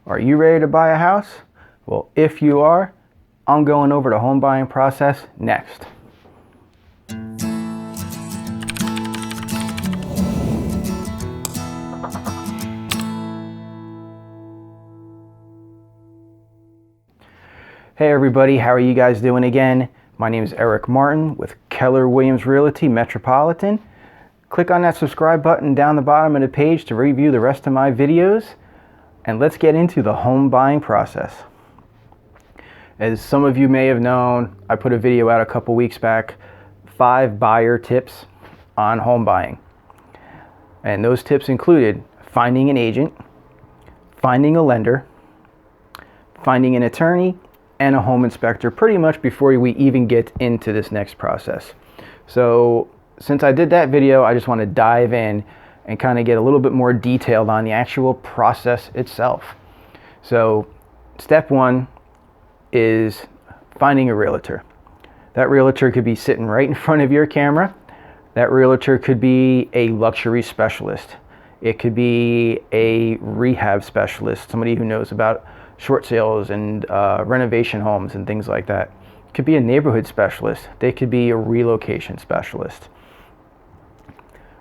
Are you ready to buy a house? Well, if you are, I'm going over the home buying process next. Hey everybody, how are you guys doing again? My name is Eric Martin with Keller Williams Realty Metropolitan. Click on that subscribe button down the bottom of the page to review the rest of my videos, and let's get into the home buying process. As some of you may have known, I put a video out a couple weeks back, 5 buyer tips on home buying. And those tips included finding an agent, finding a lender, finding an attorney, and a home inspector pretty much before we even get into this next process. So since I did that video, I just want to dive in and kind of get a little bit more detailed on the actual process itself. So step 1 is finding a realtor. That realtor could be sitting right in front of your camera. That realtor could be a luxury specialist. It could be a rehab specialist, somebody who knows about short sales and renovation homes and things like that. It could be a neighborhood specialist. They could be a relocation specialist.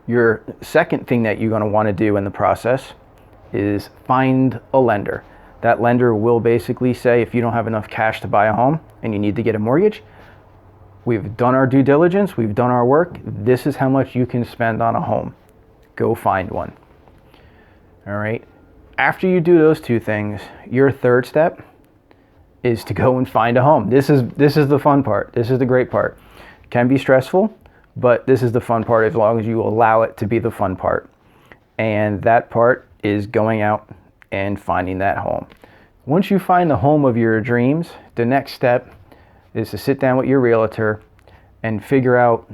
Your second thing that you're going to want to do in the process is find a lender. That lender will basically say, if you don't have enough cash to buy a home and you need to get a mortgage, we've done our due diligence, we've done our work, this is how much you can spend on a home. Go find one. All right. After you do those two things, your third step is to go and find a home. This is the fun part. This is the great part. It can be stressful, but this is the fun part as long as you allow it to be the fun part. And that part is going out and finding that home. Once you find the home of your dreams, the next step is to sit down with your realtor and figure out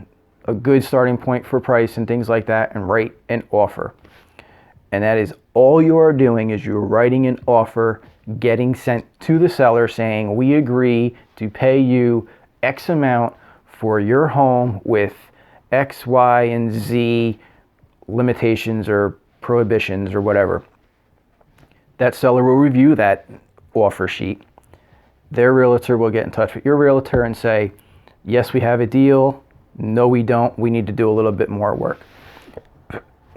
a good starting point for price and things like that and write an offer. And that is all you are doing, is you're writing an offer, getting sent to the seller saying, we agree to pay you X amount for your home with X, Y, and Z limitations or prohibitions or whatever. That seller will review that offer sheet. Their realtor will get in touch with your realtor and say, yes, we have a deal. No, we don't. We need to do a little bit more work.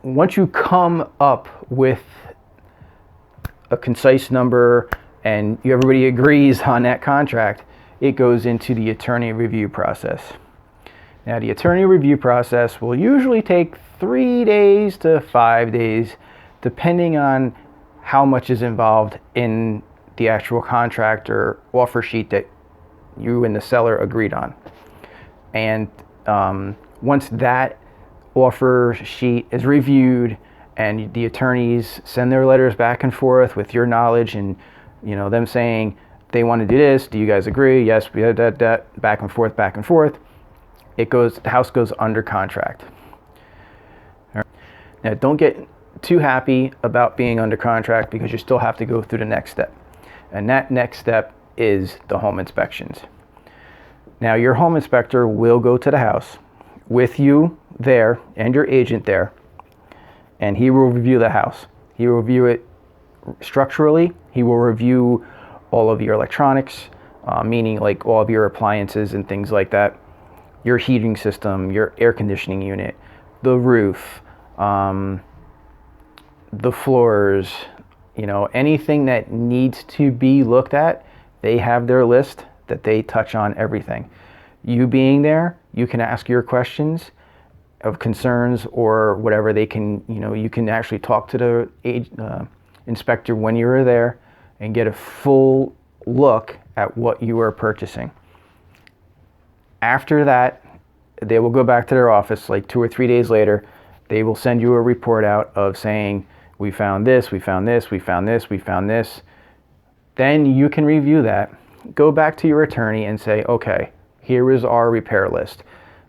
Once you come up with a concise number and everybody agrees on that contract, it goes into the attorney review process. Now, the attorney review process will usually take 3 days to 5 days, depending on how much is involved in the actual contract or offer sheet that you and the seller agreed on. And once that offer sheet is reviewed and the attorneys send their letters back and forth with your knowledge and them saying they want to do this, do you guys agree? Yes, we had that back and forth. The house goes under contract. All right. Now, don't get too happy about being under contract, because you still have to go through the next step. And that next step is the home inspections. Now, your home inspector will go to the house with you there and your agent there, and he will review the house. He will review it structurally. He will review all of your electronics, meaning like all of your appliances and things like that, your heating system, your air conditioning unit, the roof, the floors, anything that needs to be looked at. They have their list that they touch on everything. You being there, you can ask your questions of concerns or whatever. They can, you can actually talk to the inspector when you're there and get a full look at what you are purchasing. After that, they will go back to their office like 2 or 3 days later. They will send you a report out of saying, we found this, we found this, we found this, we found this. Then you can review that, go back to your attorney and say, okay, here is our repair list.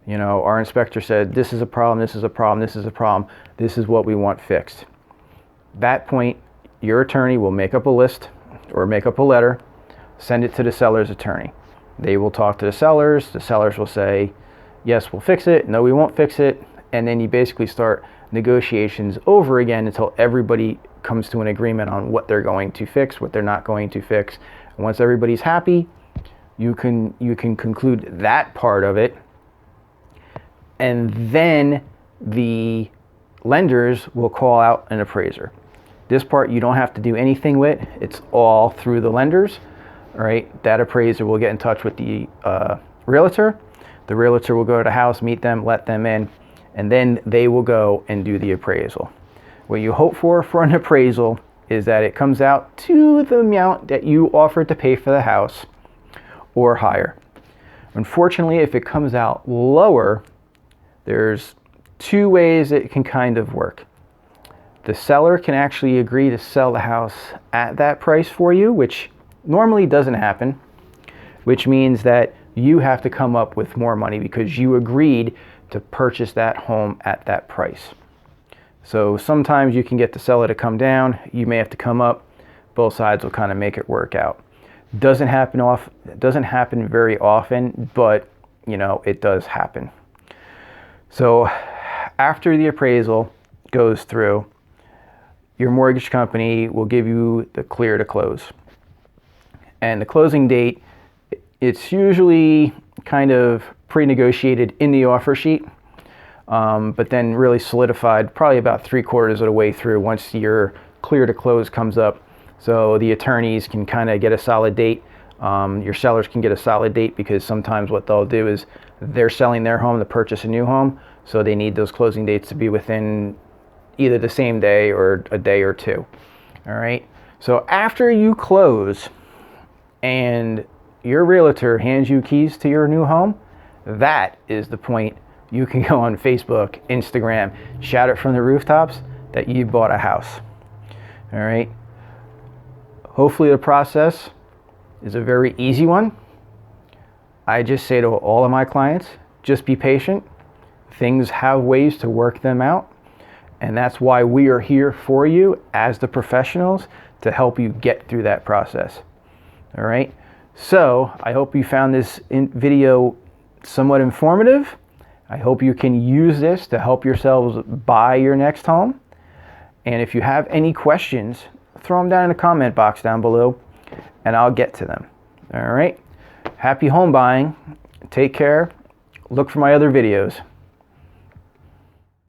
Our inspector said, this is a problem, this is a problem, this is a problem, this is what we want fixed. That point, your attorney will make up a list or make up a letter, send it to the seller's attorney. They will talk to the sellers will say, yes, we'll fix it, no, we won't fix it, and then you basically start negotiations over again until everybody comes to an agreement on what they're going to fix, what they're not going to fix. And once everybody's happy, you can conclude that part of it, and then the lenders will call out an appraiser. This part you don't have to do anything with. It's all through the lenders. All right, that appraiser will get in touch with the realtor. The realtor will go to the house, meet them, let them in, and then they will go and do the appraisal. What you hope for an appraisal is that it comes out to the amount that you offered to pay for the house or higher. Unfortunately, if it comes out lower, there's two ways it can kind of work. The seller can actually agree to sell the house at that price for you, which normally doesn't happen, which means that you have to come up with more money because you agreed to purchase that home at that price. So sometimes you can get the seller to come down, you may have to come up, both sides will kind of make it work out. Doesn't happen very often, but you know, it does happen. So after the appraisal goes through, your mortgage company will give you the clear to close. And the closing date, it's usually kind of pre-negotiated in the offer sheet, but then really solidified probably about 3/4 of the way through once your clear to close comes up. So the attorneys can kind of get a solid date. Your sellers can get a solid date because sometimes what they'll do is they're selling their home to purchase a new home. So they need those closing dates to be within either the same day or a day or two. All right. So after you close, and your realtor hands you keys to your new home, that is the point you can go on Facebook, Instagram, shout it from the rooftops that you bought a house. All right. Hopefully the process is a very easy one. I just say to all of my clients, just be patient. Things have ways to work them out. And that's why we are here for you as the professionals to help you get through that process. All right, so I hope you found this video somewhat informative. I hope you can use this to help yourselves buy your next home. And if you have any questions, throw them down in the comment box down below and I'll get to them. All right, happy home buying. Take care. Look for my other videos.